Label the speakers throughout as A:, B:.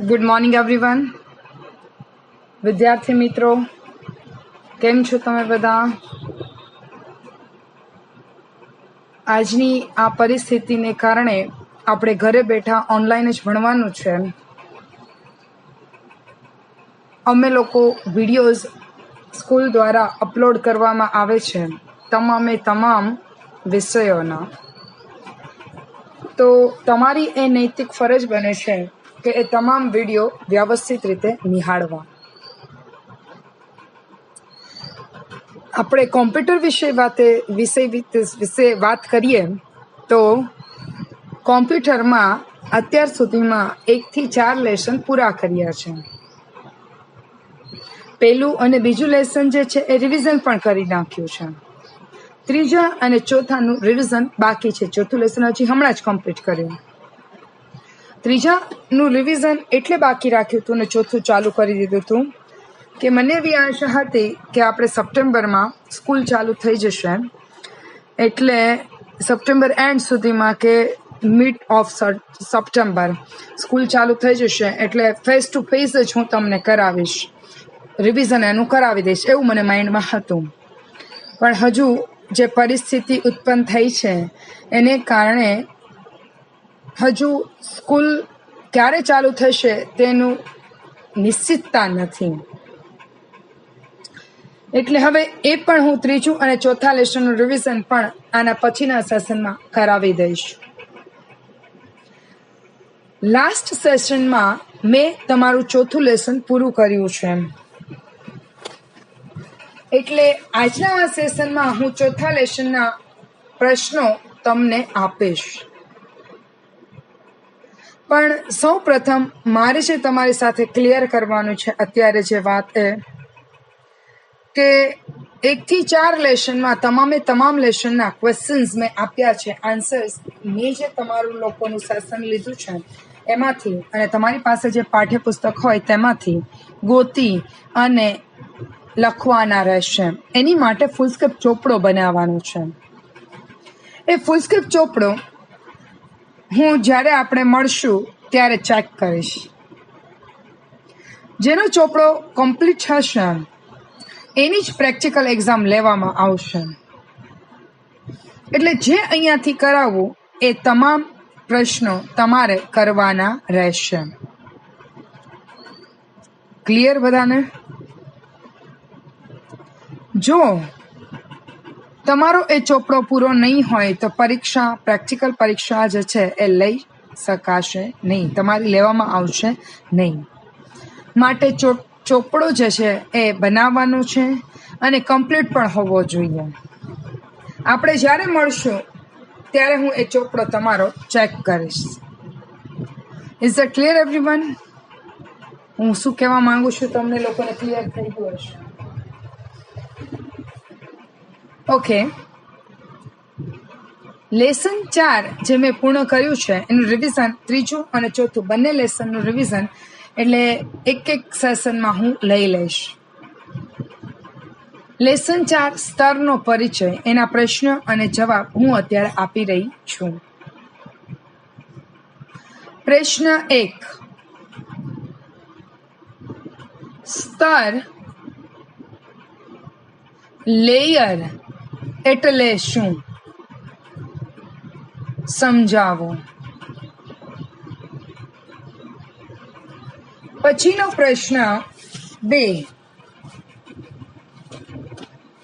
A: Good morning everyone. વિદ્યાર્થી મિત્રો, કેમ છો તમે બધા? આજની આ પરિસ્થિતિને કારણે આપણે ઘરે બેઠા ઓનલાઈન જ ભણવાનું છે. અમે લોકો વિડીયોઝ સ્કૂલ દ્વારા અપલોડ કરવામાં આવે છે તમામ વિષયોના. તો તમારી એ નૈતિક ફરજ બને છે કે એ તમામ વિડીયો વ્યવસ્થિત રીતે નિહાળવા. આપણે કોમ્પ્યુટર વિશે વાત કરીએ તો કોમ્પ્યુટરમાં અત્યાર સુધીમાં 1 થી 4 લેસન પૂરા કર્યા છે. પહેલું અને બીજું લેસન જે છે એ રિવિઝન પણ કરી નાખ્યું છે. ત્રીજા અને ચોથાનું રિવિઝન બાકી છે. ચોથું લેસન હજી હમણાં જ કમ્પ્લીટ કર્યું. ત્રીજાનું રિવિઝન એટલે બાકી રાખ્યું હતું અને ચોથું ચાલુ કરી દીધું હતું કે મને એવી આશા હતી કે આપણે સપ્ટેમ્બરમાં સ્કૂલ ચાલુ થઈ જશે, એટલે સપ્ટેમ્બર એન્ડ સુધીમાં કે મિડ ઓફ સપ્ટેમ્બર સ્કૂલ ચાલુ થઈ જશે, એટલે ફેસ ટુ ફેસ જ હું તમને કરાવીશ, રિવિઝન એનું કરાવી દઈશ, એવું મને માઇન્ડમાં હતું. પણ હજુ જે પરિસ્થિતિ ઉત્પન્ન થઈ છે એને કારણે હજુ સ્કૂલ ક્યારે ચાલુ થશે તેનું નિશ્ચિતતા નથી. એટલે હવે એ પણ હું ત્રીજું અને ચોથા લેસનનું રિવિઝન પણ આના પછીના સેશનમાં કરાવી દઈશ. લાસ્ટ સેશનમાં મેં તમારું ચોથું લેસન પૂરું કર્યું છે, એટલે આજના આ સેશનમાં હું ચોથા લેસનના પ્રશ્નો તમને આપીશ. પણ સૌ પ્રથમ મારે જે તમારી સાથે ક્લિયર કરવાનું છે અત્યારે જે વાત એ કે 1 થી 4 લેસનમાં તમામ લેસનના ક્વેશ્ચન્સ મેં આપ્યા છે, આન્સર્સ મેં જે તમારું લોકોનું સેશન લીધું છે એમાંથી અને તમારી પાસે જે પાઠ્યપુસ્તક હોય તેમાંથી ગોતી અને લખવાના રહેશે. એની માટે ફૂલસ્કેપ ચોપડો બનાવવાનો છે. એ ફૂલસ્કેપ ચોપડો હું જ્યારે આપણે મળશું ત્યારે ચેક કરીશ. જેનો ચોપડો કમ્પ્લીટ હશે એની જ પ્રેક્ટિકલ એક્ઝામ લેવામાં આવશે. એટલે જે અહીંયાથી કરાવવું એ તમામ પ્રશ્નો તમારે કરવાના રહેશે. ક્લિયર બધાને? જો તમારો એ ચોપડો પૂરો નહીં હોય તો પ્રેક્ટિકલ પરીક્ષા જે છે એ લઈ શકાશે નહીં, તમારી લેવામાં આવશે નહીં. માટે ચોપડો જે છે એ બનાવવાનો છે અને કમ્પ્લીટ પણ હોવો જોઈએ. આપણે જ્યારે મળશું ત્યારે હું એ ચોપડો તમારો ચેક કરીશ. Is that clear everyone? હું શું કહેવા માંગુ છું તમને લોકોને ક્લિયર થઈ ગયું હશે? ઓકે. લેસન 4 જે મેં પૂર્ણ કર્યું છે એનું રિવિઝન, ત્રીજું અને ચોથું બંને લેસનનું રિવિઝન, એટલે એક સેશનમાં હું લઈ લઈશ. લેસન 4 સ્તરનો પરિચય, એના પ્રશ્ન અને જવાબ હું અત્યારે આપી રહી છું. પ્રશ્ન 1, સ્તર લેયર એટલે શું? સમજાવો. પછીનો પ્રશ્ન 2,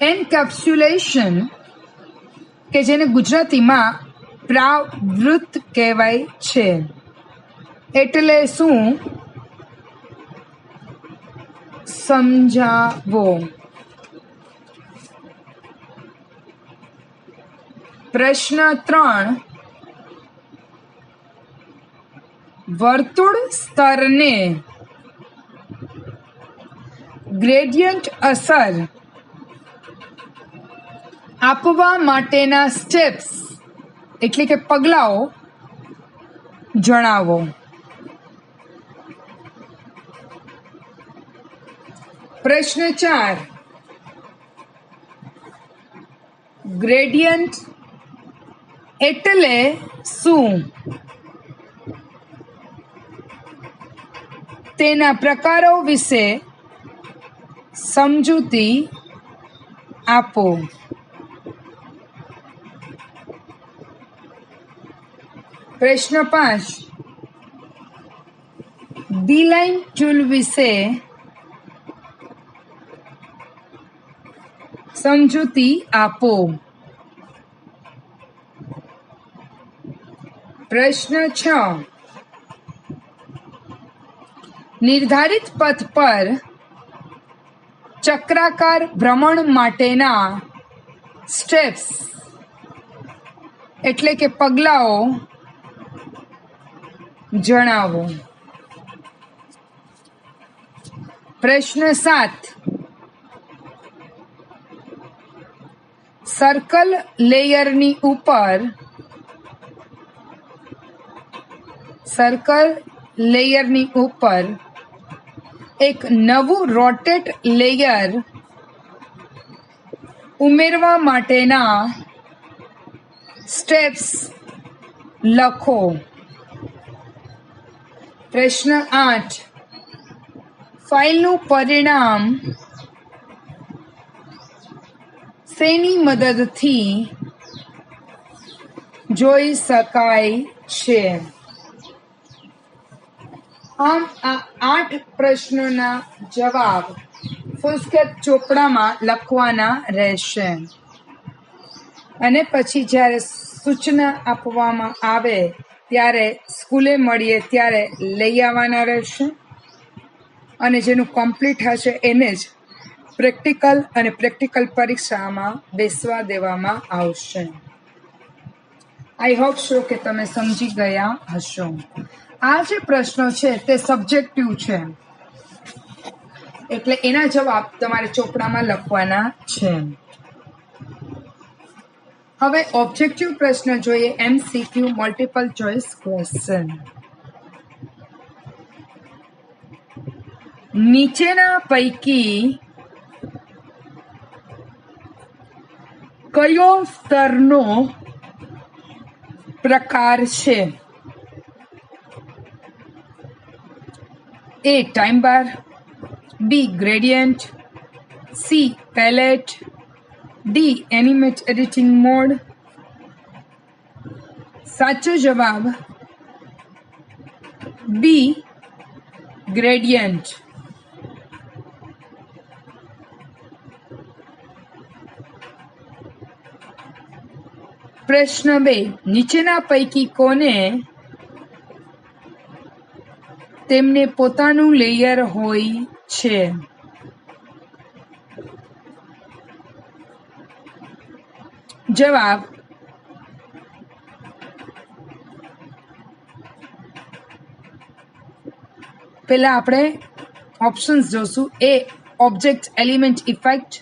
A: એન્કેપ્સ્યુલેશન કે જેને ગુજરાતીમાં પ્રાવૃત્ત કહેવાય છે એટલે શું? સમજાવો. પ્રશ્ન 3, વર્તુળ સ્તરને ગ્રેડિયન્ટ અસર આપવા માટેના સ્ટેપ્સ એટલે કે પગલાઓ જણાવો. પ્રશ્ન 4, ગ્રેડિયન્ટ એટલે શું? તેના પ્રકારો વિશે સમજૂતી આપો. પ્રશ્ન 5. બીલાઇન ટૂલ વિશે સમજૂતી આપો. પ્રશ્ન 6. નિર્ધારિત પથ પર ચક્રાકાર ભ્રમણ માટેના સ્ટેપ્સ એટલે કે પગલાઓ જણાવો. પ્રશ્ન 7. સર્કલ લેયરની ઉપર એક નવું રોટેટ લેયર ઉમેરવા માટેના સ્ટેપ્સ લખો. પ્રશ્ન 8. ફાઇલનું પરિણામ શેની મદદથી જોઈ શકાય છે? આમ આ 8 પ્રશ્નોના જવાબ ફુલસ્કેપ ચોપડામાં લખવાના રહેશે અને પછી જ્યારે સૂચના આપવામાં આવે ત્યારે સ્કૂલે મળીએ ત્યારે લઈ આવવાના રહેશે અને જેનું કમ્પ્લીટ હશે એને જ પ્રેક્ટિકલ પરીક્ષામાં બેસવા દેવામાં આવશે. આઈ હોપ સો કે તમે સમજી ગયા હશો. આ જે પ્રશ્નો છે તે સબ્જેક્ટિવ છે એટલે એના જવાબ તમારે ચોપડામાં લખવાના છે. હવે ઓબ્જેક્ટિવ પ્રશ્ન જોઈએ. MCQ multiple choice question. નીચેના પૈકી કયો સ્તરનો પ્રકાર છે? A. Time bar, B. Gradient, C. Palette, D. Animate editing mode. સાચો જવાબ B. ગ્રેડિયન્ટ. પ્રશ્ન 2. નીચેના પૈકી કોને તેમને પોતાનું લેયર હોય છે? જવાબ પહેલા આપણે ઓપ્શન્સ જોશું. A. Object element effect,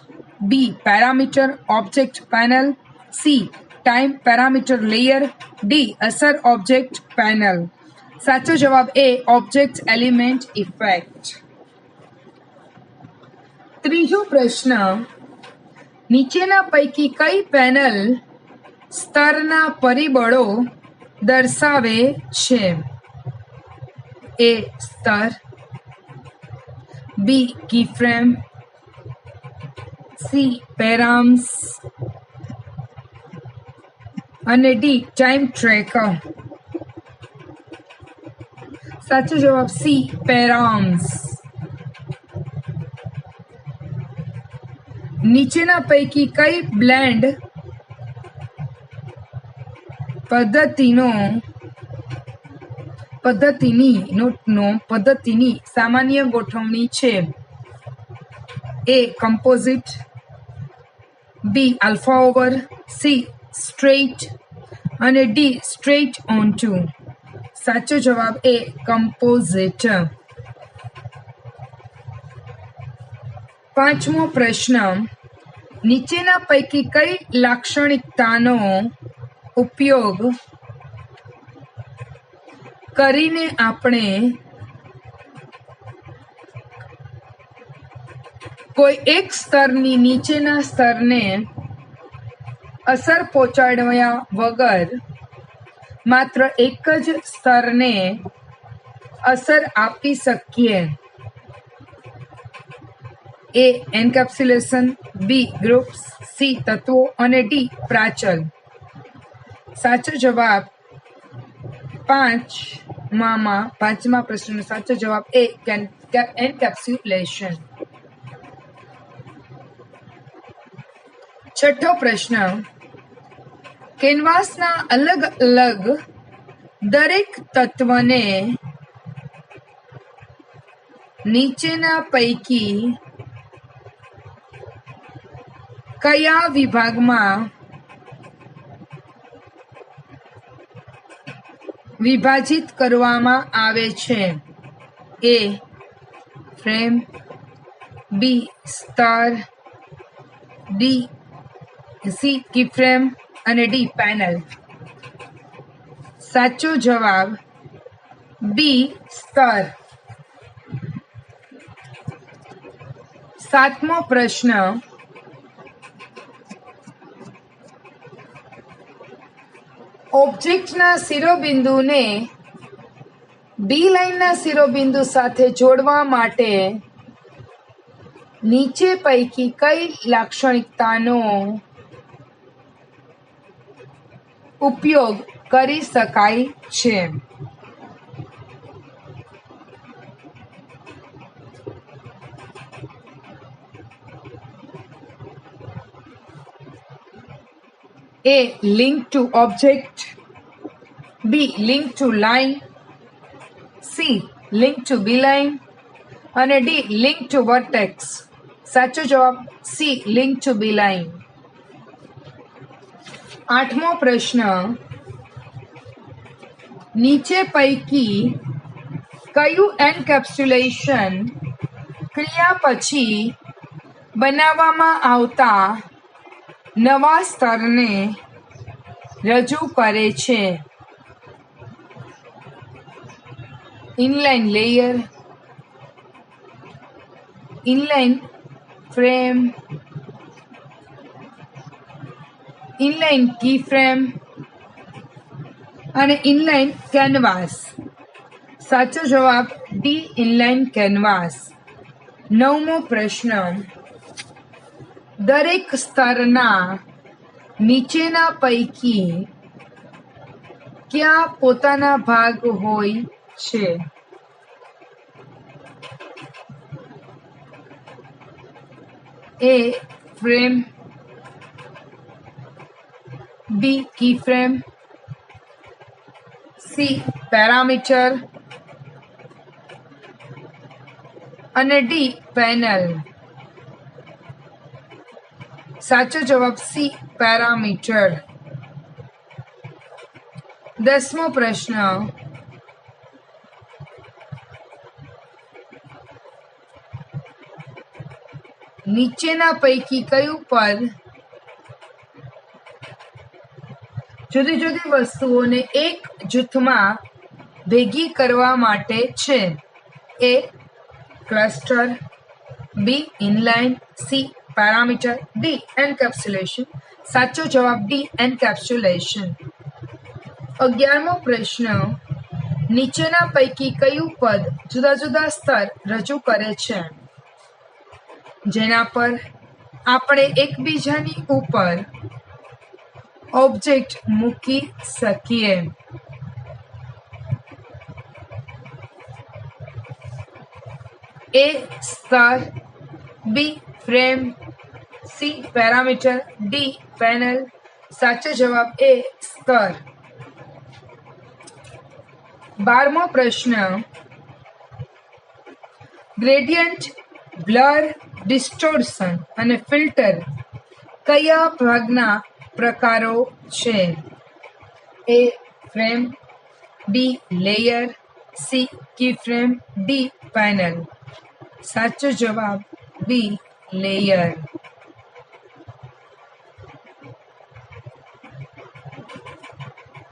A: B. Parameter object panel, C. Time parameter layer, D. અસર ઓબ્જેક્ટ પેનલ. સાચો જવાબ A. Object element effect. ત્રીજો પ્રશ્ન. નીચેના પૈકી કઈ પેનલ સ્તરના પરિબળો દર્શાવે છે? A. સ્તર, B. કીફ્રેમ, C. પેરામ્સ અને D. Time tracker. સાચો જવાબ C. પેરામ્સ. નીચેના પૈકી કઈ બ્લેન્ડ પદ્ધતિની સામાન્ય ગોઠવણી છે? A. Composite, B. Alpha over, C. Straight અને D. Straight on two. સાચો જવાબ A. કમ્પોઝિટ. પાંચમો પ્રશ્ન. નીચેના પૈકી કઈ લાક્ષણિકતાનો ઉપયોગ કરીને આપણે કોઈ એક સ્તરની નીચેના સ્તરને અસર પહોંચાડ્યા વગર માત્ર એક જ સ્તરને અસર આપી શકીએ? એ એન્કેપ્સ્યુલેશન, બી ગ્રુપ્સ, સી તત્વો અને ડી પ્રાચલ. સાચો જવાબ પાંચમા પ્રશ્નનો સાચો જવાબ એ એન્કેપ્સ્યુલેશન. છઠ્ઠો પ્રશ્ન, કેનવાસના અલગ અલગ દરેક તત્વને નીચેના પૈકી કયા વિભાગમાં વિભાજિત કરવામાં આવે છે? એ ફ્રેમ, બી સ્તર, સી કીફ્રેમ અને ડી પેનલ. સાચો જવાબ બી સ્તર. સાતમો પ્રશ્ન, ઓબ્જેક્ટના શિરોબિંદુને બી લાઇનના શિરોબિંદુ સાથે જોડવા માટે નીચે પૈકી કઈ લાક્ષણિકતાનો ઉપયોગ કરી શકાય છે? A. Link to object, B. Link to line, C. Link to B-line અને D. Link to vertex. સાચો જવાબ C. Link to B-line. આઠમો પ્રશ્ન, નીચે પૈકી કયું એન્કેપ્સ્યુલેશન ક્રિયા પછી બનાવવામાં આવતા નવા સ્તરને રજૂ કરે છે? Inline layer, inline frame, inline key frame અને ઇનલાઇન કેનવાસ. સાચો જવાબ ડી ઇનલાઇન કેનવાસ. નવમો પ્રશ્ન, દરેક સ્તરના નીચેના પૈકી ક્યાં પોતાના ભાગ હોય છે? A frame, B key frame, C parameter અને ડી પેનલ. સાચો જવાબ સી પેરામીટર. 10મો પ્રશ્ન, નીચેના પૈકી કયું પદ જુદી જુદી વસ્તુઓને એક જૂથમાં ભેગી કરવા માટે છે? A cluster, B inline, C parameter, D encapsulation. સાચો જવાબ ડી એન્કેપ્સ્યુલેશન. 11મો પ્રશ્ન, નીચેના પૈકી કયું પદ જુદા જુદા સ્તર રજૂ કરે છે જેના પર આપણે એકબીજાની ઉપર ઓબ્જેક્ટ મૂકી શકીએ? એ સ્તર, B frame, C parameter, D panel. સાચો જવાબ એ સ્તર. 12મો પ્રશ્ન, ગ્રેડિયન્ટ, બ્લર, ડિસ્ટોર્શન અને ફિલ્ટર કયા ભાગના પ્રકારો છે? A frame, B layer, C key frame, D panel. સાચો જવાબ બી લેયર.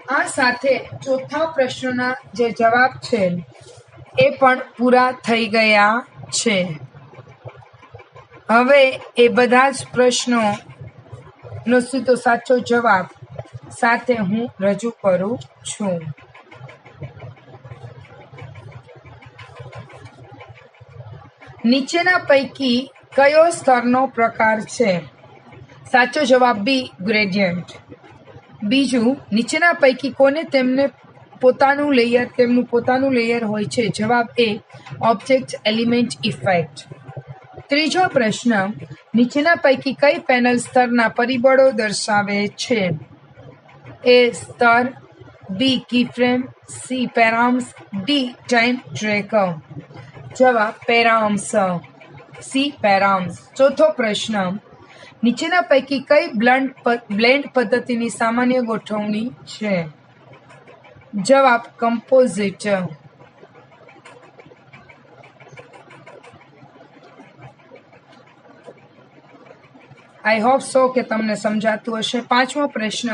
A: આ સાથે ચોથા પ્રશ્નના જે જવાબ છે એ પણ પૂરા થઈ ગયા છે. હવે એ બધા જ પ્રશ્નોનો સીધો સાચો જવાબ સાથે હું રજૂ કરું છું. નીચેના પૈકી કયો સ્તરનો પ્રકાર છે? સાચો જવાબ બી, ગ્રેડિયન્ટ. બીજું, નીચેના પૈકી કોને તેમનું પોતાનું લેયર હોય છે? જવાબ એ, ઓબ્જેક્ટ એલિમેન્ટ ઇફેક્ટ. ત્રીજો પ્રશ્ન, નીચેના પૈકી કઈ પેનલ સ્તરના પરિબળો દર્શાવે છે? એ સ્તર, બી કીફ્રેમ, સી પેરામ્સ, ડી ટાઈમ ટ્રેકર. જવાબ પેરામ્સ, સી પેરામ્સ. ચોથો પ્રશ્ન, નીચેના પૈકી કઈ બ્લેન્ડ પદ્ધતિની સામાન્ય ગોઠવણી છે? જવાબ કમ્પોઝિટ. આઈ હોપ સો કે તમને સમજાતું હશે. પાંચમો પ્રશ્ન,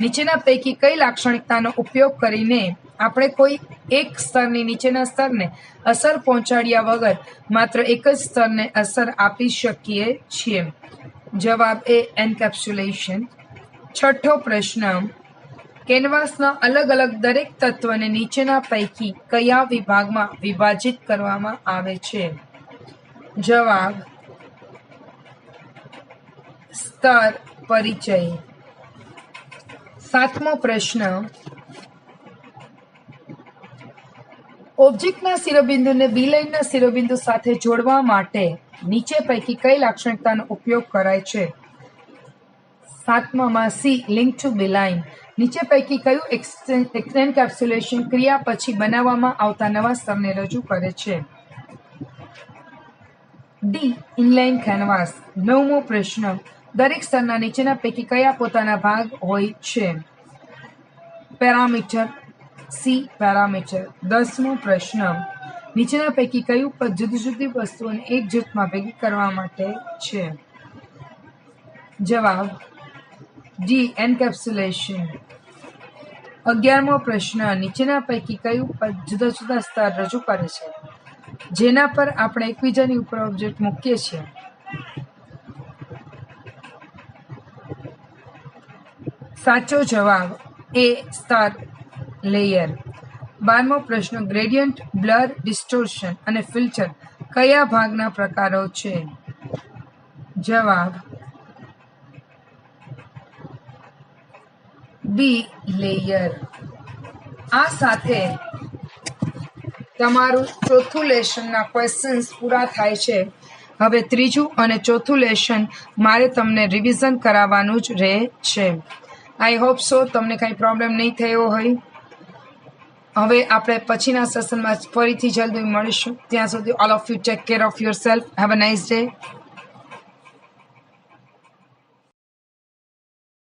A: નીચેના પૈકી કઈ લાક્ષણિકતાનો ઉપયોગ કરીને આપણે કોઈ એક સ્તરની નીચેના સ્તરને અસર પહોંચાડ્યા વગર માત્ર એક જ સ્તરને અસર આપી શકીએ છીએ? જવાબ એ, એન્કેપ્સ્યુલેશન. છઠ્ઠો પ્રશ્ન, કેનવાસના અલગ અલગ દરેક તત્વને નીચેના પૈકી કયા વિભાગમાં વિભાજિત કરવામાં આવે છે? જવાબ સ્તર પરિચય. સાતમો પ્રશ્ન, ઓબ્જેક્ટના શિરોબિંદુને બી લાઇનના શિરોબિંદુ સાથે જોડવા માટે નીચે પૈકી કઈ લાક્ષણિકતાનો ઉપયોગ કરાય છે? સાતમામાં સી, લિંક ટુ બી લાઇન. નીચે પૈકી કયું એન્કેપ્સ્યુલેશન ક્રિયા પછી બનાવવામાં આવતા નવા સ્તરને રજૂ કરે છે? D, inline canvas. નવમો પ્રશ્ન, દરેક સ્તરના નીચેના પૈકી કયા પોતાના ભાગ હોય છે? Parameter, C parameter. 10મો પ્રશ્ન, નીચેના પૈકી કયું પદ જુદી જુદી વસ્તુઓને એક જૂથમાં ભેગી કરવા માટે છે? જવાબ ડી, એન્કેપ્સ્યુલેશન. 11મો પ્રશ્ન, નીચેના પૈકી કયું પદ જુદા જુદા સ્તર રજૂ કરે છે જેના પર આપણે એકબીજાની ઉપર ઓબ્જેક્ટ મૂકીએ છીએ? સાચો જવાબ એ, સ્તર, લેયર. 12મો પ્રશ્ન, ગ્રેડિયન્ટ, બ્લર, ડિસ્ટોર્શન અને ફિલ્ટર કયા ભાગના પ્રકારો છે? જવાબ બી, લેયર. આ સાથે તમારું ચોથું લેશનના ક્વેશ્ચન્સ પૂરા થાય છે. હવે ત્રીજું અને ચોથું લેશન મારે તમને રિવિઝન કરાવવાનું જ રહે છે. આઈ હોપ સો તમને કંઈ પ્રોબ્લેમ નહીં થયો હોય. હવે આપણે પછીના સેશનમાં ફરીથી જલ્દી મળીશું. ત્યાં સુધી all of you take care of your self. Have a nice day.